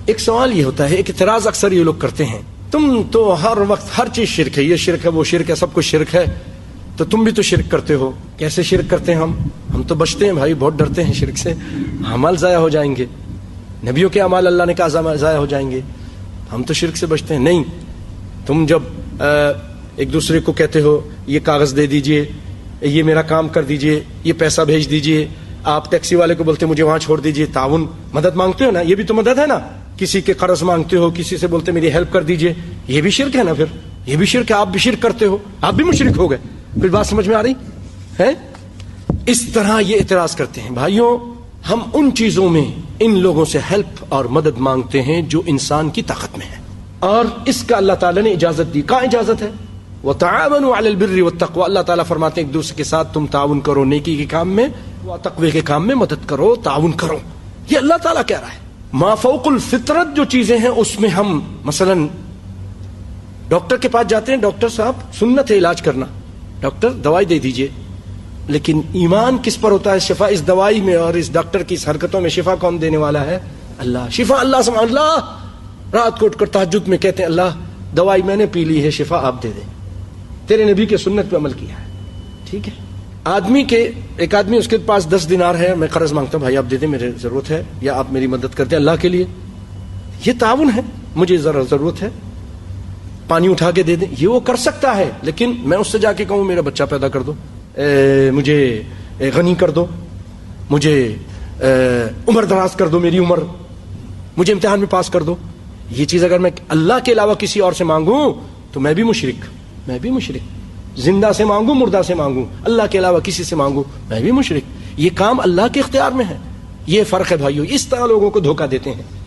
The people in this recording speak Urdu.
ایک سوال یہ ہوتا ہے، ایک اعتراض اکثر یہ لوگ کرتے ہیں، تم تو ہر وقت ہر چیز شرک ہے، یہ شرک ہے وہ شرک ہے، سب کچھ شرک ہے، تو تم بھی تو شرک کرتے ہو۔ کیسے شرک کرتے ہیں ہم تو بچتے ہیں بھائی، بہت ڈرتے ہیں شرک سے، اعمال ضائع ہو جائیں گے، نبیوں کے اعمال اللہ نے کہا ضائع ہو جائیں گے، ہم تو شرک سے بچتے ہیں۔ نہیں، تم جب ایک دوسرے کو کہتے ہو یہ کاغذ دے دیجئے، یہ میرا کام کر دیجئے، یہ پیسہ بھیج دیجئے، آپ ٹیکسی والے کو بولتے مجھے وہاں چھوڑ دیجئے، تعاون، مدد مانگتے ہو نا، یہ بھی تو مدد ہے نا۔ کسی کے قرض مانگتے ہو، کسی سے بولتے میری ہیلپ کر دیجئے، یہ بھی شرک ہے نا، پھر یہ بھی شرک ہے، آپ بھی شرک کرتے ہو، آپ بھی مشرک ہو گئے۔ پھر بات سمجھ میں آ رہی ہے؟ اس طرح یہ اعتراض کرتے ہیں۔ بھائیوں، ہم ان چیزوں میں ان لوگوں سے ہیلپ اور مدد مانگتے ہیں جو انسان کی طاقت میں ہے، اور اس کا اللہ تعالیٰ نے اجازت دی۔ کہاں اجازت ہے؟ وَتَعَاوَنُوا عَلَى الْبِرِّ وَالتَّقْوَى، اللہ تعالیٰ فرماتے ہیں ایک دوسرے کے ساتھ تم تعاون کرو، نیکی کے کام میں، تقوی کے کام میں مدد کرو، تعاون کرو، یہ اللہ تعالیٰ کہہ رہا ہے۔ ما فوق الفطرت جو چیزیں ہیں اس میں ہم مثلا ڈاکٹر کے پاس جاتے ہیں، ڈاکٹر صاحب سنت ہے علاج کرنا، ڈاکٹر دوائی دے دیجئے، لیکن ایمان کس پر ہوتا ہے؟ شفا اس دوائی میں اور اس ڈاکٹر کی اس حرکتوں میں شفا کون دینے والا ہے؟ اللہ۔ شفا اللہ سے، اللہ رات کو اٹھ کر تہجد میں کہتے ہیں اللہ دوائی میں نے پی لی ہے، شفا آپ دے دیں، تیرے نبی کے سنت پہ عمل کیا ہے۔ ٹھیک ہے، ایک آدمی اس کے پاس 10 دینار ہے، میں قرض مانگتا ہوں بھائی آپ دے دیں، میرے ضرورت ہے، یا آپ میری مدد کر دیں اللہ کے لیے، یہ تعاون ہے، مجھے ذرا ضرورت ہے، پانی اٹھا کے دے دیں، یہ وہ کر سکتا ہے۔ لیکن میں اس سے جا کے کہوں میرا بچہ پیدا کر دو، مجھے غنی کر دو، مجھے عمر دراز کر دو، میری عمر، مجھے امتحان میں پاس کر دو، یہ چیز اگر میں اللہ کے علاوہ کسی اور سے مانگوں تو میں بھی مشرک، زندہ سے مانگوں، مردہ سے مانگوں، اللہ کے علاوہ کسی سے مانگوں، میں بھی مشرک۔ یہ کام اللہ کے اختیار میں ہے، یہ فرق ہے بھائیو۔ اس طرح لوگوں کو دھوکہ دیتے ہیں۔